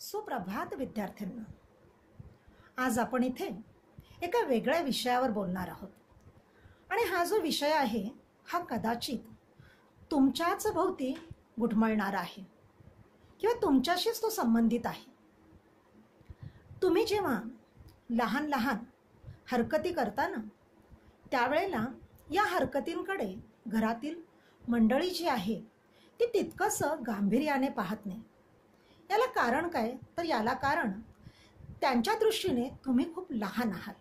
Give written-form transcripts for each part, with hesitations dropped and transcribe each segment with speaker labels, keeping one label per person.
Speaker 1: सुप्रभात विद्यार्थ्यांना. आज आपण इथे एका वेगळ्या विषयावर बोलणार आहोत आणि हा जो विषय आहे हा कदाचित तुमच्याच भोवती घुटमळणारा आहे किंवा तुमच्याशीच तो संबंधित आहे. तुम्ही जेव्हा लहान लहान हरकती करता ना, त्यावेळेला या हरकतींकडे घरातील मंडळी जी आहे ती तितकंसं गांभीर्याने पाहत नाही. याला कारण काय? तर याला कारण त्यांच्या दृष्टीने तुम्ही खूप लहान आहात.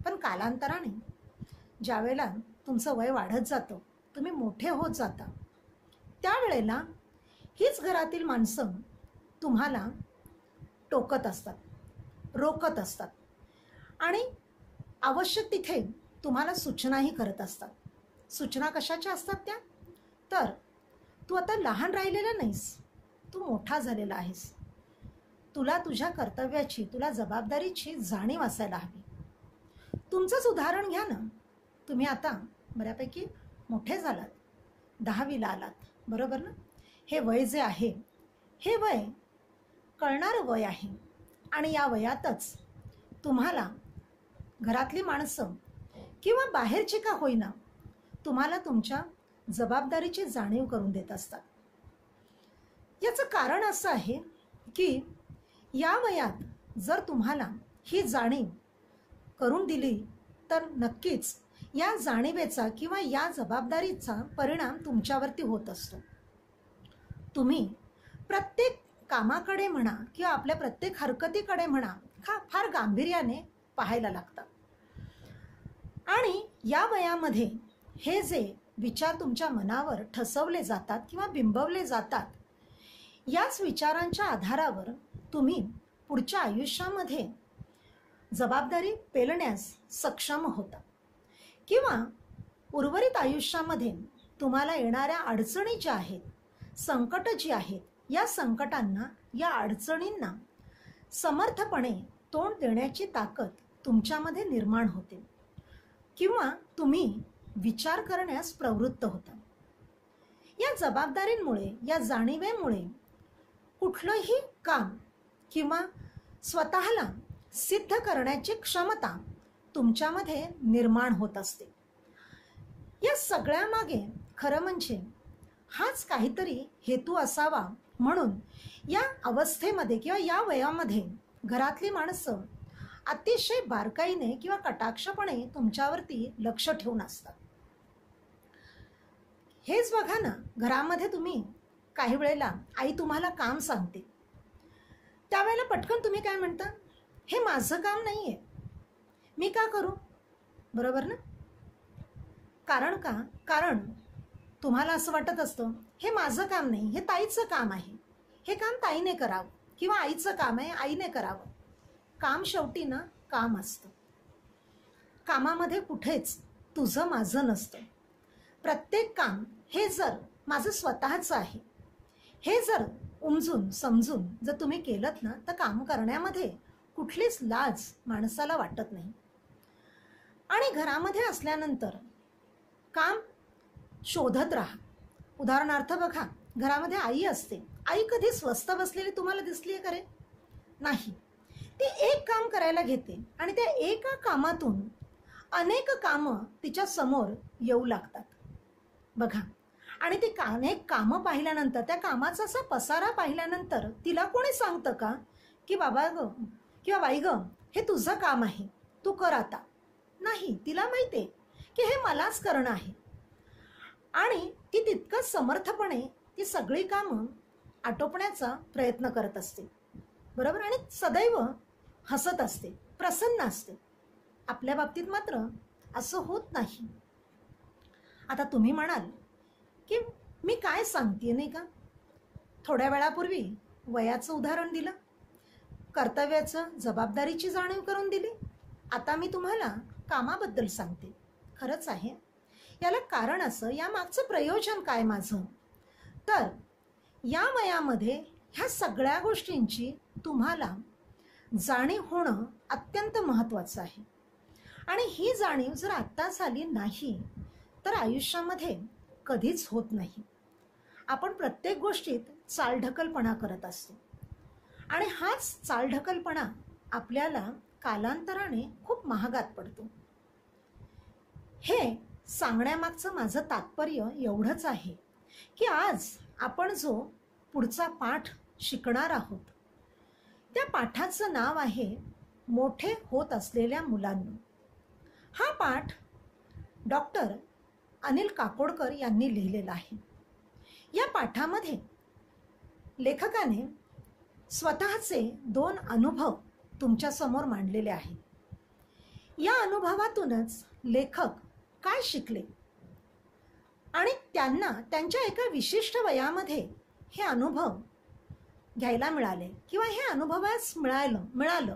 Speaker 1: पण कालांतराने ज्यावेळेला तुमचं वय वाढत जातं, तुम्ही मोठे होत जाता, त्यावेळेला हीच घरातील माणसं तुम्हाला टोकत असतात, रोकत असतात आणि आवश्यक तिथे तुम्हाला सूचनाही करत असतात. सूचना कशाच्या असतात त्या? तर तू आता लहान राहिलेला नाहीस, तू मोठा झालेला आहेस. तुला तुझ्या कर्तव्याची, तुला जबाबदारीची जाणीव असायला हवी. तुमचंच उदाहरण घ्या ना. तुम्ही आता बऱ्यापैकी मोठे झालात, 10वीला आलात, बरोबर ना? हे वय जे आहे हे वय कळणारं वय आहे आणि या वयातच तुम्हाला घरातली माणसं किंवा बाहेरची का होईना तुम्हाला तुमच्या जबाबदारीची जाणीव करून देत असतात. याचं कारण असं आहे की या वयात जर तुम्हाला ही जाणीव करून दिली तर नक्कीच या जाणीवेचा किंवा या जबाबदारीचा परिणाम तुमच्यावरती होत असतो. तुम्ही प्रत्येक कामाकडे म्हणा किंवा आपल्या प्रत्येक हरकतीकडे म्हणा फार गांभीर्याने पाहायला लागतात. आणि या वयामध्ये हे जे विचार तुमच्या मनावर ठसवले जातात किंवा बिंबवले जातात, याच विचारांच्या आधारावर तुम्ही पुढच्या आयुष्यामध्ये जबाबदारी पेलण्यास सक्षम होता किंवा उर्वरित आयुष्यामध्ये तुम्हाला येणाऱ्या अडचणी ज्या आहेत, संकट जी आहेत, या संकटांना, या अडचणींना समर्थपणे तोंड देण्याची ताकद तुमच्यामध्ये निर्माण होते किंवा तुम्ही विचार करण्यास प्रवृत्त होता. या जबाबदारींमुळे, या जाणीवेमुळे कुठलंही काम किंवा स्वतःला सिद्ध करण्याची क्षमता तुमच्यामध्ये निर्माण होत असते. या सगळ्यामागे खरं म्हणजे हाच काहीतरी हेतू असावा म्हणून या अवस्थेमध्ये किंवा या वयामध्ये घरातली माणसं अतिशय बारकाईने किंवा कटाक्षपणे तुमच्यावरती लक्ष ठेवून असतात. हेच बघा ना, घरामध्ये तुम्ही काही वेळेला आई तुम्हाला काम सांगते, त्यावेळेला पटकन तुम्ही काय म्हणता? हे माझं काम नाही आहे, मी का करू? बरोबर ना? कारण का? कारण तुम्हाला असं वाटत असतं हे माझं काम नाही, हे ताईचं काम आहे, हे काम ताईने करावं किंवा आईचं काम आहे, आईने करावं. काम शेवटी ना काम असतं. कामामध्ये कुठेच तुझं माझं नसतं. प्रत्येक काम हे जर माझं स्वतःचं आहे, हे जर उमजून समजून जर तुम्ही केलंत ना, तर काम करण्यामध्ये कुठलीच लाज माणसाला वाटत नाही. आणि घरामध्ये असल्यानंतर काम शोधत राहा. उदाहरणार्थ बघा, घरामध्ये आई असते. आई कधी स्वस्त बसलेली तुम्हाला दिसली आहे का रे? नाही. ती एक काम करायला घेते आणि त्या एका कामातून अनेक कामं तिच्या समोर येऊ लागतात. बघा, आणि ती अनेक कामं पाहिल्यानंतर, त्या कामाचा असा पसारा पाहिल्यानंतर तिला कोणी सांगतं का की बाबा ग किंवा बाई ग, हे तुझं काम आहे, तू कर आता? नाही. तिला माहिती आहे की हे मलाच करणं आहे आणि ती तितकंच समर्थपणे ती सगळी कामं आटोपण्याचा प्रयत्न करत असते, बरोबर? आणि सदैव हसत असते, प्रसन्न असते. आपल्या बाबतीत मात्र असं होत नाही. आता तुम्ही म्हणाल की मी काय सांगते नाही का? थोड्या वेळापूर्वी वयाचं उदाहरण दिलं, कर्तव्याचं, जबाबदारीची जाणीव करून दिली, आता मी तुम्हाला कामाबद्दल सांगते. खरंच आहे. याला कारण असं, या मागचं प्रयोजन काय माझं? तर या वयामध्ये ह्या सगळ्या गोष्टींची तुम्हाला जाणीव होणं अत्यंत महत्त्वाचं आहे. आणि ही जाणीव जर आत्ता झाली नाही तर आयुष्यामध्ये कधीच होत नाही. आपण प्रत्येक गोष्टीत चालढकलपणा करत असतो आणि हाच चालढकलपणा आपल्याला कालांतराने खूप महागात पडतो. हे सांगण्यामागचं माझं तात्पर्य एवढंच आहे की आज आपण जो पुढचा पाठ शिकणार आहोत त्या पाठाचं नाव आहे मोठे होत असलेल्या मुलांनो. हा पाठ डॉक्टर अनिल काकोडकर यांनी लिहिलेला आहे. या पाठामध्ये लेखकाने स्वतःचे 2 अनुभव तुमच्यासमोर मांडलेले आहेत. या अनुभवातूनच लेखक काय शिकले आणि त्यांना त्यांच्या एका विशिष्ट वयामध्ये हे अनुभव घ्यायला मिळाले किंवा हे अनुभवास मिळालं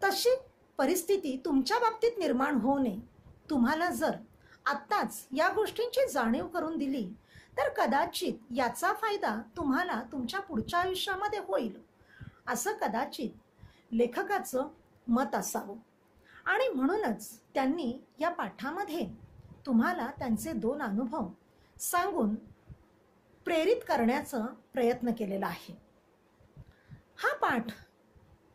Speaker 1: तशी परिस्थिती तुमच्या बाबतीत निर्माण होऊ नये. तुम्हाला जर आत्ताच या गोष्टींची जाणीव करून दिली तर कदाचित याचा फायदा तुम्हाला तुमच्या पुढच्या आयुष्यामध्ये होईल असं कदाचित लेखकाचं मत असावं. आणि म्हणूनच त्यांनी या पाठामध्ये तुम्हाला त्यांचे 2 अनुभव सांगून प्रेरित करण्याचा प्रयत्न केलेला आहे. हा पाठ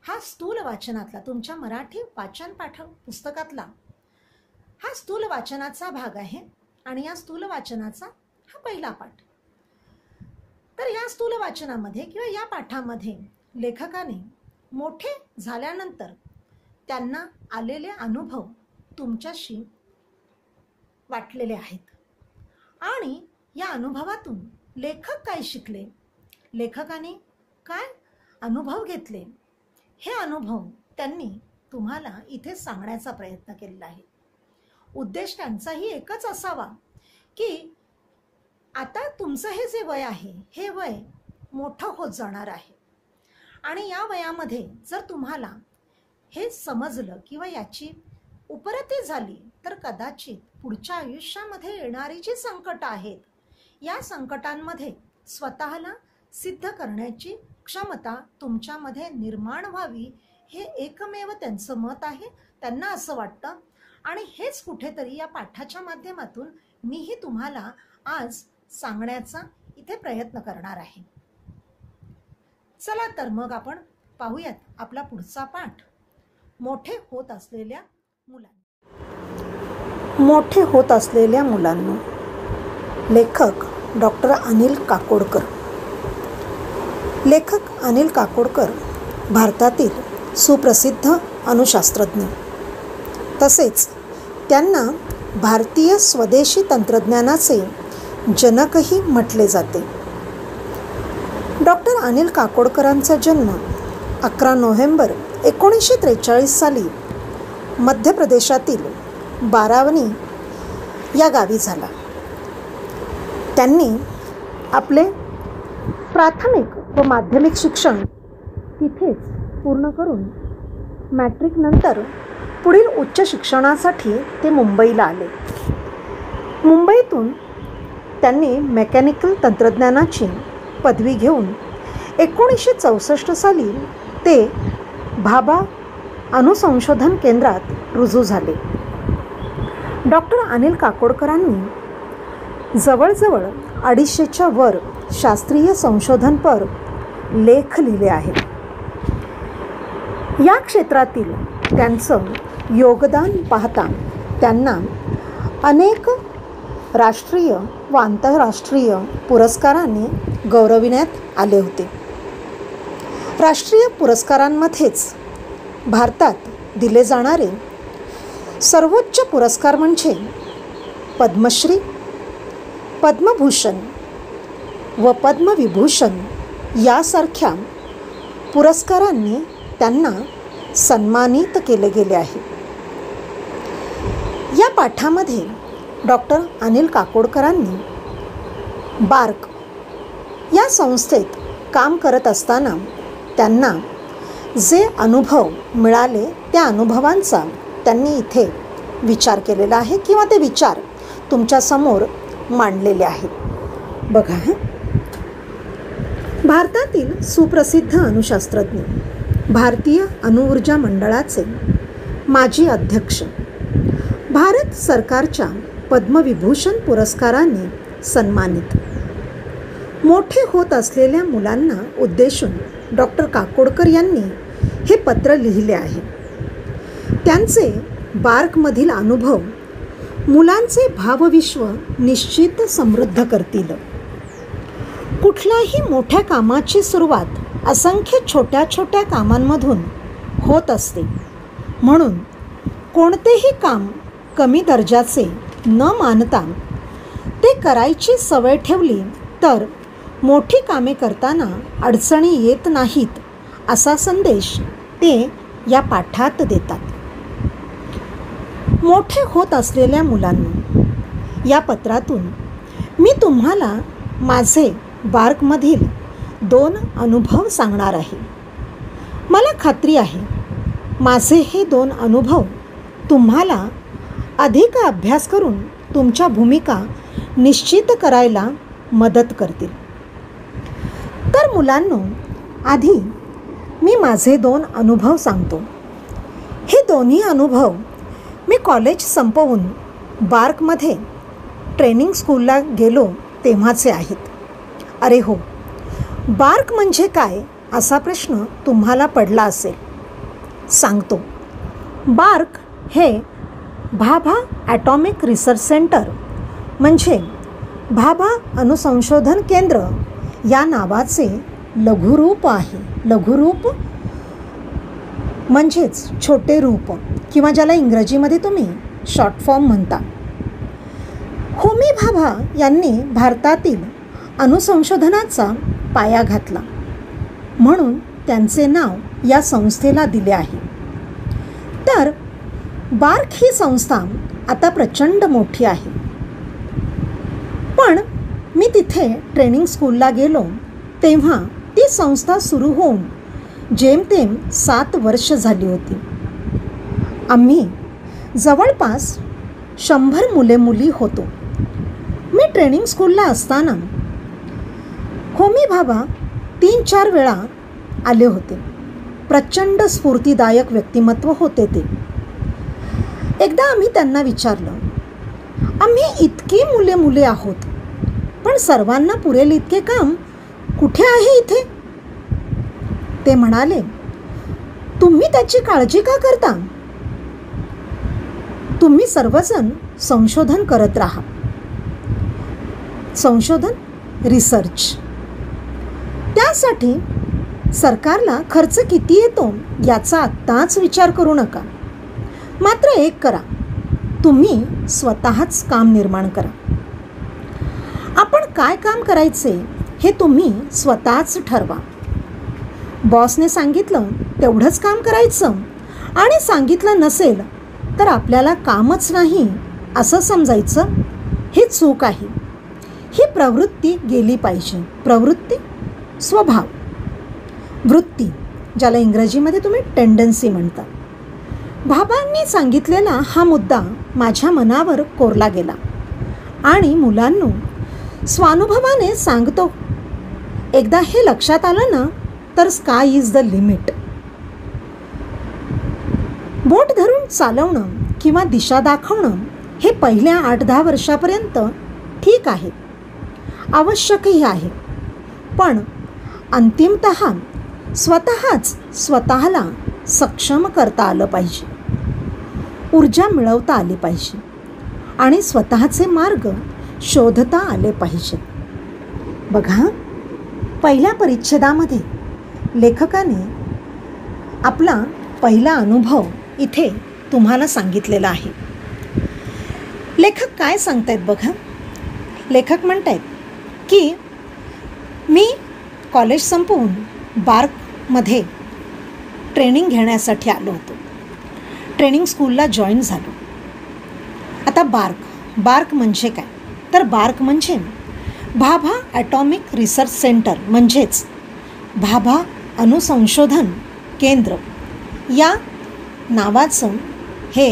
Speaker 1: हा स्थूल वाचनातला तुमच्या मराठी वाचन पाठ पुस्तकातला हा स्थूल वाचनाचा भाग आहे आणि या स्थूल वाचनाचा हा पहिला पाठ. तर या स्थूल वाचनामध्ये किंवा या पाठामध्ये लेखकाने मोठे झाल्यानंतर त्यांना आलेले अनुभव तुमच्याशी वाटलेले आहेत आणि या अनुभवातून लेखक काय शिकले, लेखकाने काय अनुभव घेतले, हे अनुभव त्यांनी तुम्हाला इथे सांगण्याचा प्रयत्न केलेला आहे. उद्देश त्यांचाही एकच असावा की आता तुमचं हे जे वय आहे हे वय मोठं होत जाणार आहे आणि या वयामध्ये जर तुम्हाला हे समजलं किंवा याची उपरती झाली तर कदाचित पुढच्या आयुष्यामध्ये येणारी जी संकट आहेत या संकटांमध्ये स्वतःला सिद्ध करण्याची क्षमता तुमच्यामध्ये निर्माण व्हावी हे एकमेव त्यांचं मत आहे. त्यांना असं वाटतं आणि हेच कुठेतरी या पाठाच्या माध्यमातून मीही तुम्हाला आज सांगण्याचा इथे प्रयत्न करणार आहे. चला तर मग आपण पाहूयात आपला पुढचा पाठ मोठे होत असलेल्या मुलांनो. मोठे होत असलेल्या मुलांनो. लेखक डॉक्टर अनिल काकोडकर. लेखक अनिल काकोडकर भारतातील सुप्रसिद्ध अणुशास्त्रज्ञ. तसेच त्यांना भारतीय स्वदेशी तंत्रज्ञानाचे जनकही म्हटले जाते. डॉक्टर अनिल काकोडकरांचा जन्म 11 नोव्हेंबर 1943 साली मध्य प्रदेशातील बारावनी या गावी झाला. त्यांनी आपले प्राथमिक व माध्यमिक शिक्षण तिथेच पूर्ण करून मॅट्रिक नंतर पुढील उच्च शिक्षणासाठी ते मुंबईला आले. मुंबईतून त्यांनी मेकॅनिकल तंत्रज्ञानाची पदवी घेऊन 1964 साली ते भाभा अणुसंशोधन केंद्रात रुजू झाले. डॉक्टर अनिल काकोडकरांनी जवळजवळ 250च्या वर शास्त्रीय संशोधनपर लेख लिहिले आहेत. या क्षेत्रातील त्यांचं योगदान पाहता त्यांना अनेक राष्ट्रीय व आंतरराष्ट्रीय पुरस्कारांनी गौरविण्यात आले होते. राष्ट्रीय पुरस्कारांमध्येच भारतात दिले जाणारे सर्वोच्च पुरस्कार म्हणजे पद्मश्री, पद्मभूषण व पद्मविभूषण यासारख्या पुरस्कारांनी त्यांना सन्मानित केले गेले आहे. या पाठामध्ये डॉक्टर अनिल काकोडकरांनी बार्क या संस्थेत काम करत असताना त्यांना जे अनुभव मिळाले त्या अनुभवांचा त्यांनी इथे विचार केलेला आहे किंवा ते विचार तुमच्यासमोर मांडलेले आहेत. बघा, भारतातील सुप्रसिद्ध अणुशास्त्रज्ञ, भारतीय अणुऊर्जा मंडळाचे माजी अध्यक्ष, भारत सरकारच्या पद्मविभूषण पुरस्काराने सन्मानित. मोठे होत असलेल्या मुलांना उद्देशून डॉक्टर काकोडकर यांनी हे पत्र लिहिले आहे. त्यांचे बार्कमधील अनुभव मुलांचे भावविश्व निश्चित समृद्ध करतील. कुठल्याही मोठ्या कामाची सुरुवात असंख्य छोट्या छोट्या कामांमधून होत असते. म्हणून कोणतेही काम कमी दर्जाचे न मानता ते करायची सवय ठेवली तर मोठी कामे करताना अडचणी येत नाहीत, असा संदेश ते या पाठात देतात. मोठे होत असलेल्या मुलांनो, या पत्रातून मी तुम्हाला माझे बार्कमधील 2 अनुभव सांगणार आहे. मला खात्री आहे माझे हे 2 अनुभव तुम्हाला अधिक अभ्यास करून तुमच्या भूमिका निश्चित करायला मदत करतील. तर मुलांनो, आधी मी माझे 2 अनुभव सांगतो. हे दोन्ही अनुभव मी कॉलेज संपवून बार्कमध्ये ट्रेनिंग स्कूलला गेलो तेव्हाचे आहेत. अरे हो, बार्क म्हणजे काय असा प्रश्न तुम्हाला पडला असेल. सांगतो. बार्क हे भाभा ॲटॉमिक रिसर्च सेंटर म्हणजे भाभा अणुसंशोधन केंद्र या नावाचे लघुरूप आहे. लघुरूप म्हणजेच छोटे रूप, किंवा ज्याला इंग्रजीमध्ये तुम्ही शॉर्ट फॉर्म म्हणता. होमी भाभा यांनी भारतातील अणुसंशोधनाचा पाया घातला, म्हणून त्यांचे नाव या संस्थेला दिले आहे. तर बार्क ही संस्था आता प्रचंड मोठी आहे. पण मी तिथे ट्रेनिंग स्कूलला गेलो तेव्हा ती संस्था सुरू होऊन जेमतेम 7 वर्ष झाली होती. आम्ही जवळपास 100 मुले मुली होतो. मी ट्रेनिंग स्कूलला असताना होमी भाभा 3-4 वेळा आले होते. प्रचंड स्फूर्तिदायक व्यक्तिमत्व होते ते. एकदा आम्ही त्यांना विचारलं, आम्ही इतकी मुले मुले आहोत, पण सर्वांना पुरेल इतके काम कुठे आहे इथे? ते म्हणाले, तुम्ही त्याची काळजी का करता? तुम्ही सर्वजण संशोधन करत राहा. संशोधन, रिसर्च. त्यासाठी सरकारला खर्च किती येतो याचा आत्ताच विचार करू नका. मात्र एक करा, तुम्ही स्वतःच काम निर्माण करा. आपण काय काम करायचे हे तुम्ही स्वतःच ठरवा. बॉसने सांगितलं तेवढंच काम करायचं, आणि सांगितलं नसेल तर आपल्याला कामच नाही असं समजायचं, हे चूक आहे. ही प्रवृत्ती गेली पाहिजे. प्रवृत्ती, स्वभाव, वृत्ती, ज्याला इंग्रजीमध्ये तुम्ही टेंडन्सी म्हणता. भाभांनी सांगितलेला हा मुद्दा माझ्या मनावर कोरला गेला. आणि मुलांनो, स्वानुभवाने सांगतो, एकदा हे लक्षात आलं ना तर स्काय इज द लिमिट. बोट धरून चालवणं किंवा दिशा दाखवणं हे पहिल्या 8-10 वर्षापर्यंत ठीक आहे, आवश्यकही आहे. पण अंतिमतः स्वतःच स्वतःला सक्षम करता आलं पाहिजे, ऊर्जा मिळवता आली पाहिजे, आणि स्वतःचे मार्ग शोधता आले पाहिजे. बघा, पहिल्या परिच्छेदामध्ये लेखकाने आपला पहिला अनुभव इथे तुम्हाला सांगितलेला आहे. लेखक काय सांगतायत बघा. लेखक म्हणतायत की मी कॉलेज संपवून बार्कमध्ये ट्रेनिंग घेण्यासाठी आलो होतो. ट्रेनिंग स्कूलला जॉईन झालो. आता बार्क म्हणजे काय? तर बार्क म्हणजे भाभा ॲटॉमिक रिसर्च सेंटर, म्हणजेच भाभा अणुसंशोधन केंद्र या नावाचं हे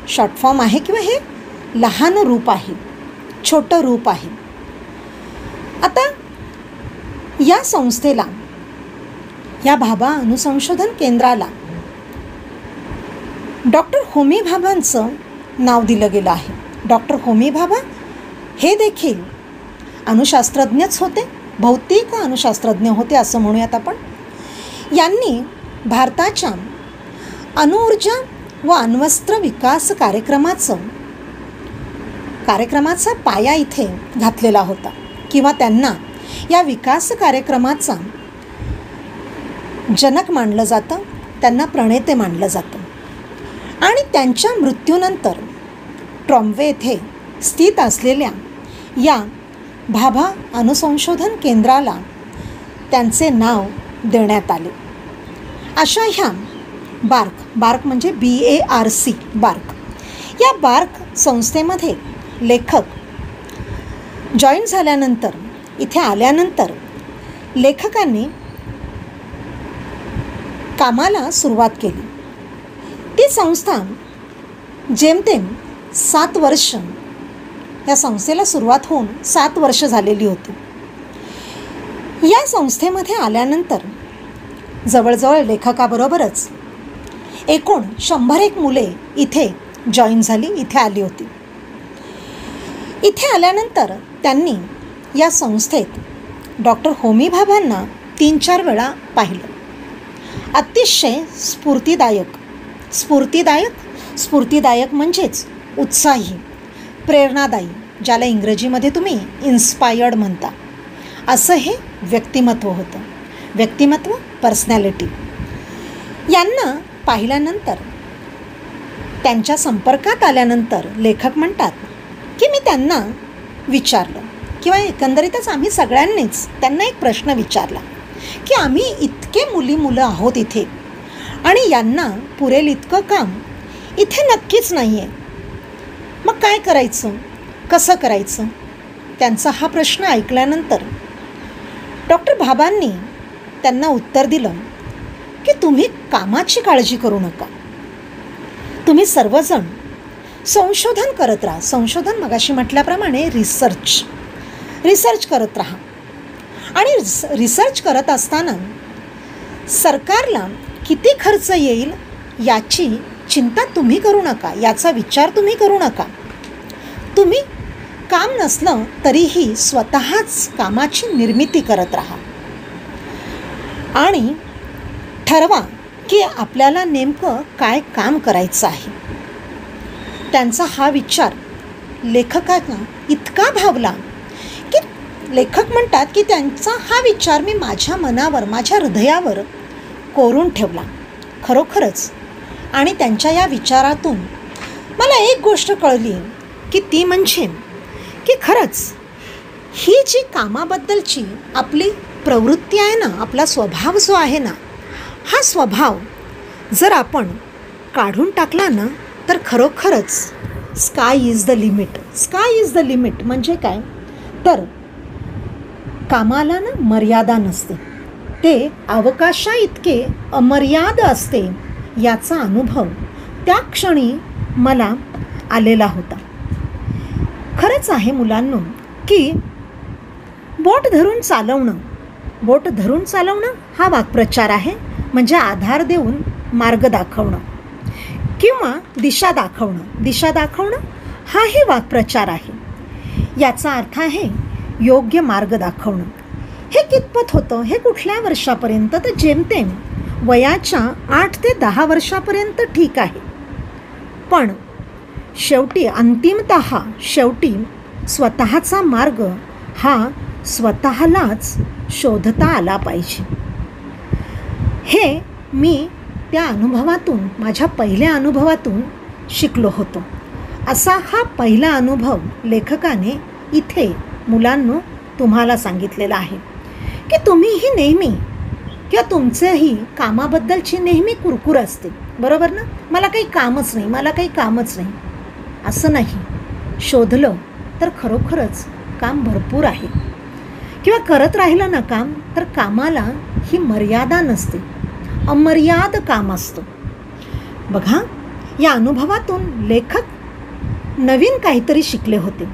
Speaker 1: शॉर्ट फॉर्म आहे, किंवा हे लहान रूप आहे, छोटं रूप आहे. आता या संस्थेला, या भाभा अणुसंशोधन केंद्राला डॉक्टर होमी भाभांचं नाव दिलं गेलं आहे. डॉक्टर होमी भाभा हे देखील अणुशास्त्रज्ञच होते, भौतिक अणुशास्त्रज्ञ होते असं म्हणूयात आपण. यांनी भारताच्या अणुऊर्जा व अण्वस्त्र विकास कार्यक्रमाचा पाया इथे घातलेला होता, किंवा त्यांना या विकास कार्यक्रमाचा जनक मानलं जातं, त्यांना प्रणेते मानलं जातं. आणि त्यांच्या मृत्यूनंतर ट्रॉम्बे येथे स्थित असलेल्या या भाभा अणुसंशोधन केंद्राला त्यांचे नाव देण्यात आले. अशा ह्या बार्क म्हणजे BARC या बार्क संस्थेमध्ये लेखक जॉईन झाल्यानंतर, इथे आल्यानंतर लेखकांनी कामाला सुरुवात केली. ती संस्था जेमतेम 7 वर्ष, या संस्थेला सुरुवात होऊन 7 वर्ष झालेली होती. या संस्थेमध्ये आल्यानंतर जवळजवळ लेखकाबरोबरच एकूण 101 मुले इथे जॉईन झाली, इथे आली होती. इथे आल्यानंतर त्यांनी या संस्थेत डॉक्टर होमी भाभांना 3-4 वेळा पाहिलं. अतिशय स्फूर्तिदायक म्हणजेच उत्साही, प्रेरणादायी, ज्याला इंग्रजीमध्ये तुम्ही इन्स्पायर्ड म्हणता, असं हे व्यक्तिमत्व होतं. पर्सनॅलिटी. यांना पाहिल्यानंतर, त्यांच्या संपर्कात आल्यानंतर लेखक म्हणतात की मी त्यांना विचारलं, किंवा एकंदरीतच आम्ही सगळ्यांनीच त्यांना एक प्रश्न विचारला की आम्ही इतके मुलं आहोत इथे, आणि यांना पुरेल इतकं काम इथे नक्कीच नाही आहे. मग काय करायचं, कसं करायचं? त्यांचा हा प्रश्न ऐकल्यानंतर डॉक्टर भाभांनी त्यांना उत्तर दिलं की तुम्ही कामाची काळजी करू नका, तुम्ही सर्वजण संशोधन करत राहा. संशोधन मगाशी म्हटल्याप्रमाणे रिसर्च करत राहा. आणि रिसर्च करत असताना सरकारला किती खर्च येईल याची चिंता तुम्ही करू नका, याचा विचार तुम्ही करू नका. तुम्ही काम नसलं तरीही स्वतःच कामाची निर्मिती करत राहा आणि ठरवा की आपल्याला नेमकं काय काम करायचं आहे. त्यांचा हा विचार लेखकांना इतका भावला की लेखक म्हणतात की त्यांचा हा विचार मी माझ्या मनावर, माझ्या हृदयावर कोरून ठेवला खरोखरच. आणि त्यांच्या या विचारातून मला एक गोष्ट कळली की ती म्हणजे की खरंच ही जी कामाबद्दलची आपली प्रवृत्ती आहे ना, आपला स्वभाव जो आहे ना, हा स्वभाव जर आपण काढून टाकला ना तर खरोखरच स्काय इज द लिमिट म्हणजे काय तर कामाला ना मर्यादा नसते, ते अवकाशा इतके अमर्याद असते, याचा अनुभव त्या क्षणी मला आलेला होता. खरंच आहे मुलांनो की बोट धरून चालवणं हा वाक्प्रचार आहे, म्हणजे आधार देऊन मार्ग दाखवणं किंवा दिशा दाखवणं हाही वाक्प्रचार आहे. याचा अर्थ आहे योग्य मार्ग दाखवणं. हे कितपत होतं, हे कुठल्या वर्षापर्यंत, तर जेमतेम वयाच्या 8 ते 10 वर्षापर्यंत ठीक आहे. पण शेवटी स्वतःचा मार्ग हा स्वतःलाच शोधता आला पाहिजे. हे मी त्या अनुभवातून, माझ्या पहिल्या अनुभवातून शिकलो होतो. असा हा पहिला अनुभव लेखकाने इथे मुलांनो तुम्हाला सांगितलेला आहे की तुम्हीही नेहमी किंवा तुमचंही कामाबद्दलची नेहमी कुरकुर असते, बरोबर ना. मला काही कामच नाही असं नाही. शोधलं तर खरोखरच काम भरपूर आहे, किंवा करत राहिलं ना काम तर कामाला ही मर्यादा नसते, अमर्याद काम असतं. बघा, या अनुभवातून लेखक नवीन काहीतरी शिकले होते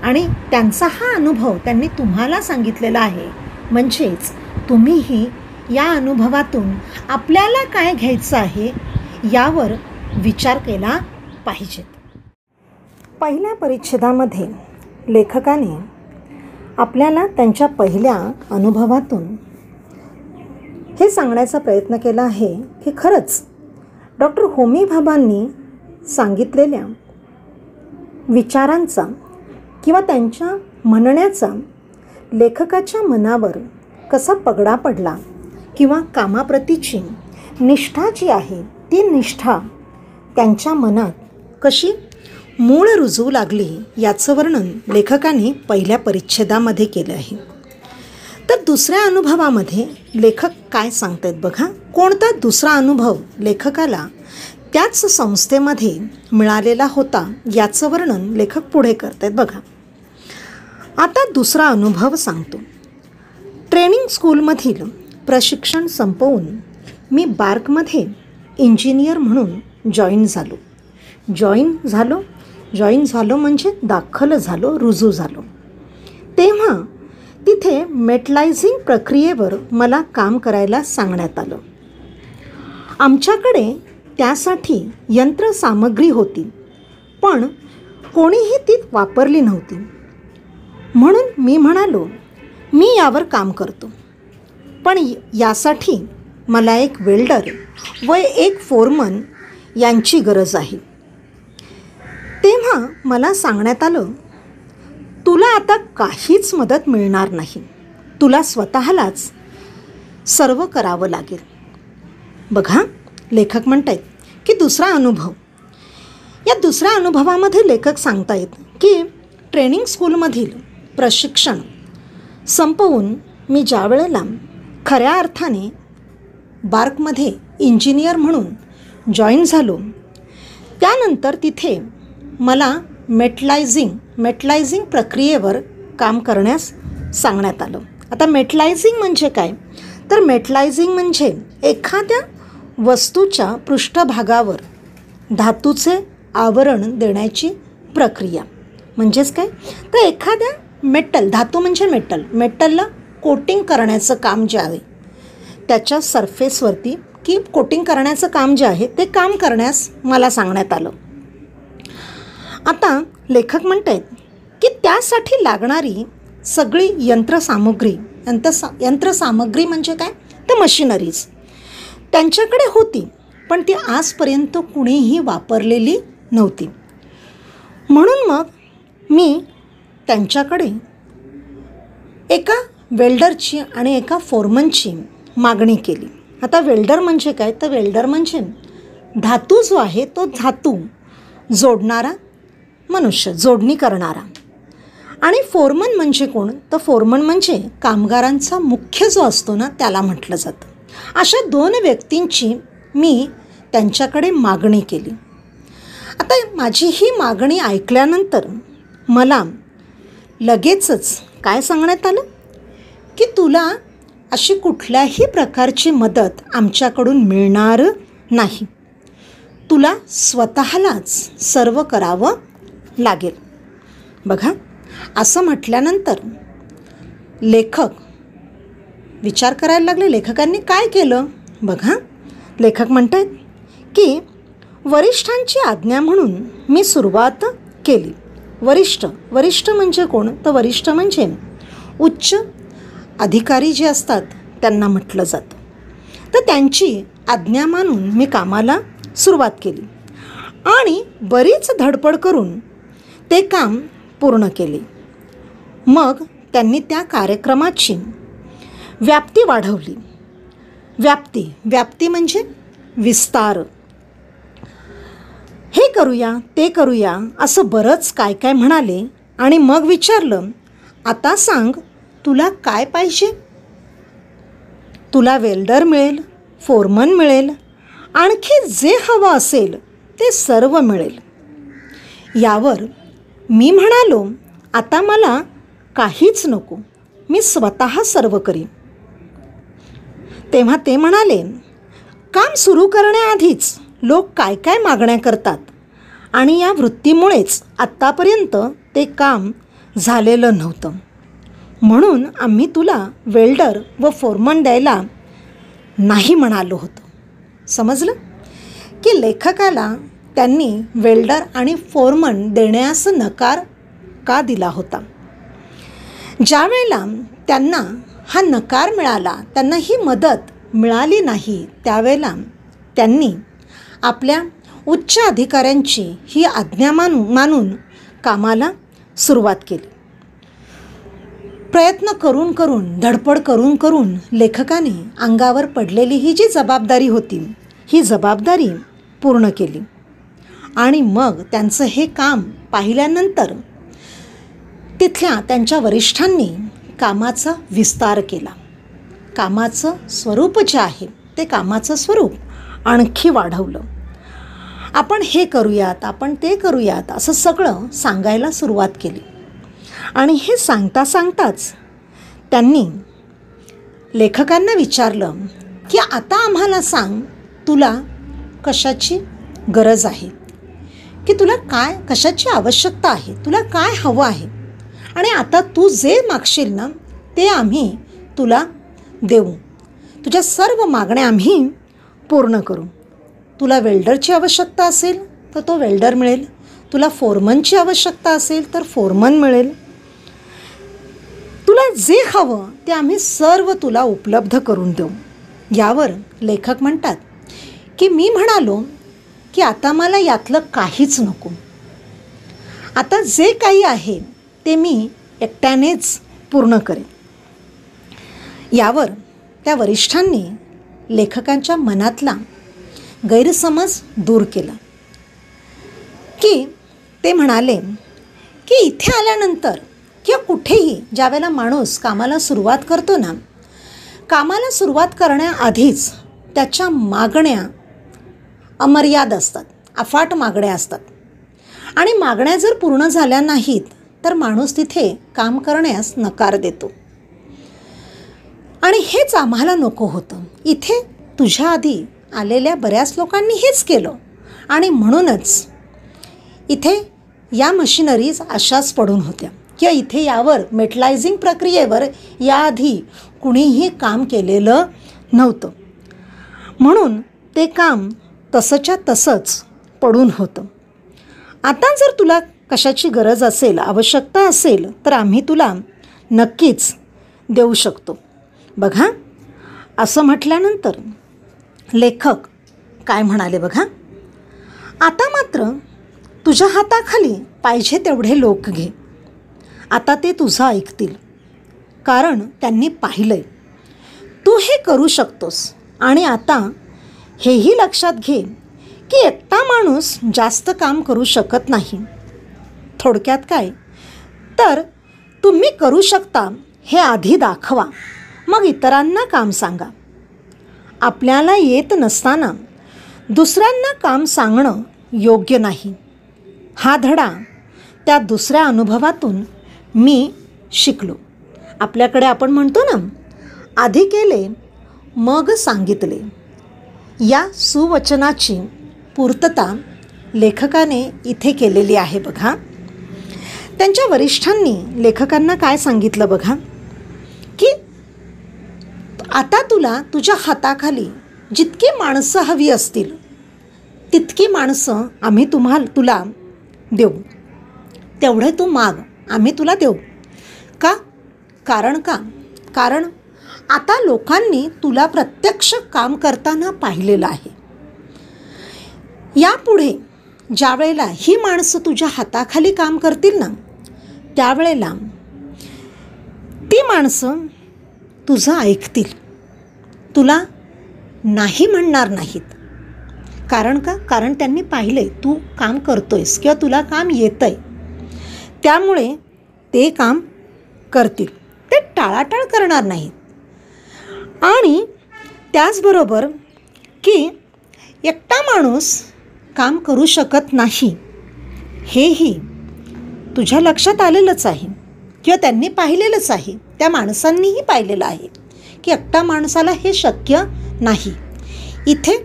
Speaker 1: आणि त्यांचा हा अनुभव त्यांनी तुम्हाला सांगितलेला आहे. म्हणजेच तुम्हीही या अनुभवातून आपल्याला काय घ्यायचं आहे यावर विचार केला पाहिजे. पहिल्या परिच्छेदामध्ये लेखकाने आपल्याला त्यांच्या पहिल्या अनुभवातून हे सांगण्याचा प्रयत्न केला आहे की खरंच डॉक्टर होमी भाभांनी सांगितलेल्या विचारांचा किंवा त्यांच्या म्हणण्याचा लेखकाच्या मनावर कसा पगडा पडला किंवा कामाप्रतीची निष्ठा जी आहे ती निष्ठा त्यांच्या मनात कशी मूळ रुजू लागली याचं वर्णन लेखकाने पहिल्या परिच्छेदामध्ये केलं आहे. तर दुसऱ्या अनुभवामध्ये लेखक काय सांगतायत बघा. कोणता दुसरा अनुभव लेखकाला त्याच संस्थेमध्ये मिळालेला होता याचं वर्णन लेखक पुढे करतायत बघा. आता दुसरा अनुभव सांगतो. ट्रेनिंग स्कूलमधील प्रशिक्षण संपवून मी बार्कमध्ये इंजिनियर म्हणून जॉईन झालो म्हणजे दाखल झालो, रुजू झालो. तेव्हा तिथे मेटलायझिंग प्रक्रियेवर मला काम करायला सांगण्यात आलं. आमच्याकडे त्यासाठी यंत्रसामग्री होती, पण कोणीही ती वापरली नव्हती. म्हणून मी म्हणालो, मी यावर काम करतो, पण यासाठी मला एक वेल्डर व एक फोरमन यांची गरज आहे. तेव्हा मला सांगण्यात आलं, तुला आता काहीच मदत मिळणार नाही, तुला स्वतःलाच सर्व करावं लागेल. बघा, लेखक म्हणतायत की दुसरा अनुभव. या दुसऱ्या अनुभवामध्ये लेखक सांगतायत की ट्रेनिंग स्कूलमधील प्रशिक्षण संपवून मी ज्या वेळेला खऱ्या अर्थाने बार्कमध्ये इंजिनियर म्हणून जॉईन झालो, त्यानंतर तिथे मला मेटलायझिंग प्रक्रियेवर काम करण्यास सांगण्यात आलं. आता मेटलायझिंग म्हणजे काय? तर मेटलायझिंग म्हणजे एखाद्या वस्तूच्या पृष्ठभागावर धातूचे आवरण देण्याची प्रक्रिया. म्हणजेच काय? तर एखाद्या धातू म्हणजे मेटलला कोटिंग करण्याचं काम जे आहे, त्याच्या सरफेसवरती की कोटिंग करण्याचं काम जे आहे ते काम करण्यास मला सांगण्यात आलं. आता लेखक म्हणतात की त्यासाठी लागणारी सगळी यंत्रसामग्री म्हणजे काय? तर मशिनरीज त्यांच्याकडे होती, पण ती आजपर्यंत कुणीही वापरलेली नव्हती. म्हणून मग मी त्यांच्याकडे एका वेल्डरची आणि एका फोरमनची मागणी केली. आता वेल्डर म्हणजे काय? तर वेल्डर म्हणजे धातू जो आहे तो धातू जोडणारा मनुष्य, जोडणी करणारा. आणि फोरमन म्हणजे कोण? तर फोरमन म्हणजे कामगारांचा मुख्य जो असतो ना, त्याला म्हटलं जातं. अशा दोन व्यक्तींची मी त्यांच्याकडे मागणी केली. आता माझी ही मागणी ऐकल्यानंतर मला लगेचच काय सांगण्यात आलं की तुला अशी कुठल्याही प्रकारची मदत आमच्याकडून मिळणार नाही, तुला स्वतःलाच सर्व करावं लागेल. बघा, असं म्हटल्यानंतर लेखक विचार करायला लागले. लेखकांनी काय केलं? बघा, लेखक म्हणतात की वरिष्ठांची आज्ञा म्हणून मी सुरुवात केली. वरिष्ठ म्हणजे कोण? तर वरिष्ठ म्हणजे उच्च अधिकारी जे असतात त्यांना म्हटलं जातं. तर त्यांची आज्ञा मानून मी कामाला सुरुवात केली आणि बरीच धडपड करून ते काम पूर्ण केले. मग त्यांनी त्या कार्यक्रमाची व्याप्ती वाढवली. व्याप्ती म्हणजे विस्तार. हे करूया, ते करूया असं बरंच काय काय म्हणाले आणि मग विचारलं, आता सांग तुला काय पाहिजे? तुला वेल्डर मिळेल, फोरमन मिळेल, आणखी जे हवं असेल ते सर्व मिळेल. यावर मी म्हणालो, आता मला काहीच नको, मी स्वतः सर्व करीन. तेव्हा ते म्हणाले, काम सुरू करण्याआधीच लोक काय काय मागण्या करतात आणि या वृत्तीमुळेच आत्तापर्यंत ते काम झालेलं नव्हतं. म्हणून आम्ही तुला वेल्डर व फोरमन द्यायला नाही म्हणालो होतो. समजलं की लेखकाला त्यांनी वेल्डर आणि फोरमन देण्यास नकार का दिला होता. ज्या वेळेला त्यांना हा नकार मिळाला, त्यांना ही मदत मिळाली नाही त्यावेळेला त्यांनी आपल्या उच्च अधिकाऱ्यांची ही आज्ञा मानून कामाला सुरुवात केली. प्रयत्न करून करून, धडपड करून करून लेखकाने अंगावर पडलेली ही जी जबाबदारी होती, ही जबाबदारी पूर्ण केली. आणि मग त्यांचं हे काम पाहिल्यानंतर तिथल्या त्यांच्या वरिष्ठांनी कामाचा विस्तार केला. कामाचं स्वरूप जे आहे ते कामाचं स्वरूप आणखी वाढवलं. आपण हे करूयात, आपण ते करूयात असं सगळं सांगायला सुरुवात केली. आणि हे सांगता सांगताच त्यांनी लेखकांना विचारलं की आता आम्हाला सांग, तुला कशाची गरज आहे, की तुला कशाची आवश्यकता आहे, तुला काय हवं आहे. आणि आता तू जे मागशील ना ते आम्ही तुला देऊ. तुझ्या सर्व मागण्या आम्ही पूर्ण करू. तुला वेल्डरची आवश्यकता असेल तर तो वेल्डर मिळेल. तुला फोरमनची आवश्यकता असेल तर फोरमन मिळेल. तुला जे हवं ते आम्ही सर्व तुला उपलब्ध करून देऊ. यावर लेखक म्हणतात की मी म्हणालो की आता मला यातलं काहीच नको. आता जे काही आहे ते मी एकट्यानेच पूर्ण करेन. यावर त्या वरिष्ठांनी लेखकांच्या मनातला गैरसमज दूर केला की ते म्हणाले की इथे आल्यानंतर किंवा कुठेही ज्यावेळेला माणूस कामाला सुरुवात करतो ना, कामाला सुरुवात करण्याआधीच त्याच्या मागण्या अमर्याद असतात, अफाट मागण्या असतात. आणि मागण्या जर पूर्ण झाल्या नाहीत तर माणूस तिथे काम करण्यास नकार देतो. आणि हेच आम्हाला नको होतं. इथे तुझ्या आधी आलेल्या बऱ्याच लोकांनी हेच केलं आणि म्हणूनच इथे या मशिनरीज अशाच पडून होत्या किंवा इथे यावर मेटलायझिंग प्रक्रियेवर याआधी कुणीही काम केलेलं नव्हतं. म्हणून ते काम तसंच्या तसंच पडून होतं. आता जर तुला कशाची गरज असेल, आवश्यकता असेल तर आम्ही तुला नक्कीच देऊ शकतो. बघा, असं म्हटल्यानंतर लेखक काय म्हणाले बघा, आता मात्र तुझ्या हाताखाली पाहिजे तेवढे लोक घे. आता ते तुझं ऐकतील, कारण त्यांनी पाहिलंय तू हे करू शकतोस. आणि आता हेही लक्षात घे की एकटा माणूस जास्त काम करू शकत नाही. थोडक्यात काय तर तुम्ही करू शकता हे आधी दाखवा, मग इतरांना काम सांगा. आपल्याला येत नसताना दुसऱ्यांना काम सांगणं योग्य नाही. हा धडा त्या दुसऱ्या अनुभवातून मी शिकलो. आपल्याकडे आपण म्हणतो ना, आधी केले मग सांगितले. या सुवचनाची पूर्तता लेखकाने इथे केलेली आहे बघा. त्यांच्या वरिष्ठांनी लेखकांना काय सांगितलं बघा, की आता तुला तुझ्या हाताखाली जितकी माणसं हवी असतील तितकी माणसं आम्ही तुला देऊ. तेवढे तू माग, आम्ही तुला देऊ. का? कारण आता लोकांनी तुला प्रत्यक्ष काम करताना पाहिलेलं आहे. यापुढे ज्या वेळेला ही माणसं तुझ्या हाताखाली काम करतील ना, त्यावेळेला ती माणसं तुझं ऐकतील, तुला नाही म्हणणार नाहीत. कारण का? कारण त्यांनी पाहिले तू काम करतोयस किंवा तुला काम येतंय, त्यामुळे ते काम करतील, ते टाळाटाळ करणार नाहीत. आणि त्याचबरोबर की एकटा माणूस काम करू शकत नाही हेही तुझ्या लक्षात आलेलंच आहे किंवा त्यांनी पाहिलेलंच आहे. त्या माणसांनीही पाहिलेलं आहे की एकटा माणसाला हे शक्य नाही. इथे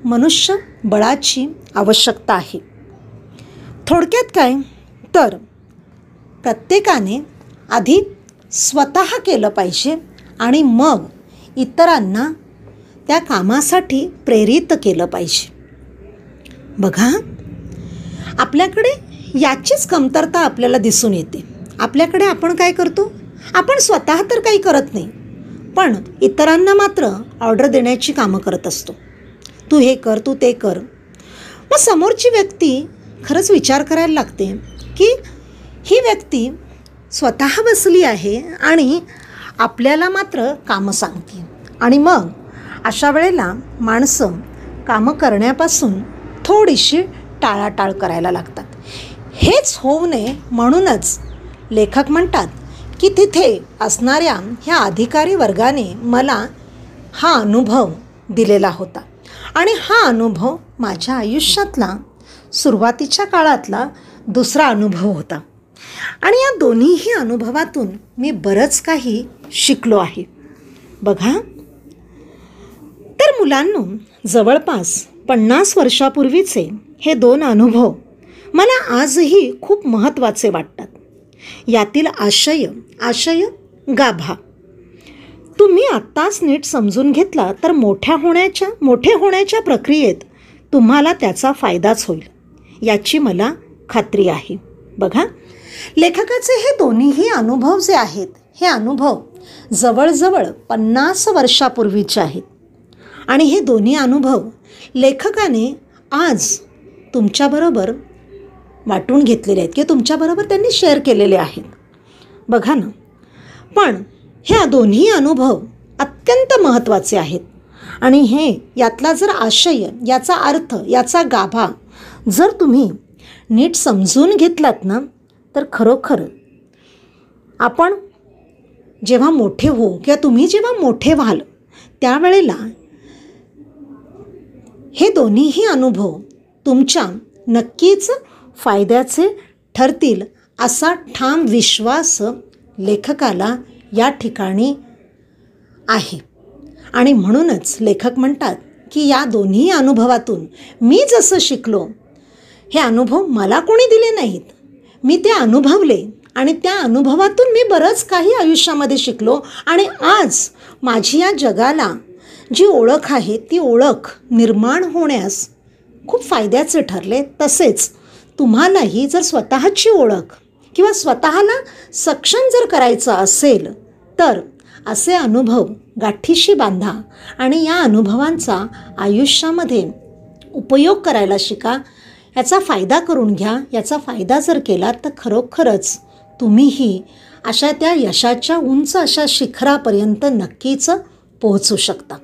Speaker 1: मनुष्य बळाची आवश्यकता आहे. थोडक्यात काय तर प्रत्येकाने आधी स्वतः केलं पाहिजे आणि मग इतरांना त्या कामासाठी प्रेरित केलं पाहिजे. बघा, आपल्याकडे याचीच कमतरता आपल्याला दिसून येते. आपल्याकडे आपण काय करतो, आपण स्वतः तर काही करत नाही, पण इतरांना मात्र ऑर्डर देण्याची कामं करत असतो. तू हे कर, तू ते कर. मग समोरची व्यक्ती खरंच विचार करायला लागते की ही व्यक्ती स्वतः बसली आहे आणि आपल्याला मात्र कामं सांगते. आणि मग अशा वेळेला माणसं कामं करण्यापासून थोडीशी टाळाटाळ करायला लागतात. हेच होऊ नये म्हणूनच लेखक म्हणतात की तिथे असणाऱ्या ह्या अधिकारी वर्गाने मला हा अनुभव दिलेला होता. आणि हा अनुभव माझ्या आयुष्यातला सुरुवातीच्या काळातला दुसरा अनुभव होता. आणि या दोन्हीही अनुभवातून मी बरंच काही शिकलो आहे. बघा, तर मुलांनो, जवळपास 50 वर्षापूर्वीचे हे 2 अनुभव मला आजही खूप महत्त्वाचे वाटतात. यातील आशय गाभा तुम्ही आत्ताच नीट समजून घेतला तर मोठे होण्याच्या प्रक्रियेत तुम्हाला त्याचा फायदाच होईल, याची मला खात्री आहे. बघा, लेखकाचे हे दोन्हीही अनुभव जे आहेत, हे अनुभव जवळजवळ 50 वर्षापूर्वीचे आहेत. आणि हे दोन्ही अनुभव लेखकाने आज तुमच्याबरोबर वाटून घेतलेले आहेत किंवा तुमच्याबरोबर त्यांनी शेअर केलेले आहेत. बघा ना, पण ह्या दोन्ही अनुभव अत्यंत महत्त्वाचे आहेत. आणि हे यातला जर आशय, याचा अर्थ, याचा गाभा जर तुम्ही नीट समजून घेतलात ना, तर खरोखर आपण जेव्हा मोठे होऊ किंवा तुम्ही जेव्हा मोठे व्हाल त्यावेळेला हे दोन्हीही अनुभव तुमच्या नक्कीच फायद्याचे ठरतील असा ठाम विश्वास लेखकाला या ठिकाणी आहे. आणि म्हणूनच लेखक म्हणतात की या दोन्ही अनुभवातून मी जसं शिकलो, हे अनुभव मला कोणी दिले नाहीत, मी ते अनुभवले आणि त्या अनुभवातून मी बरंच काही आयुष्यामध्ये शिकलो. आणि आज माझी या जगाला जी ओळख आहे ती ओळख निर्माण होण्यास खूप फायद्याचे ठरले. तसेच तुम्हालाही जर स्वतःची ओळख किंवा स्वतःला सक्षम जर करायचं असेल तर असे अनुभव गाठीशी बांधा आणि या अनुभवांचा आयुष्यामध्ये उपयोग करायला शिका. याचा फायदा करून घ्या. याचा फायदा जर केला तर खरोखरच तुम्हीही अशा त्या यशाच्या उंच अशा शिखरापर्यंत नक्कीच पोहोचू शकता.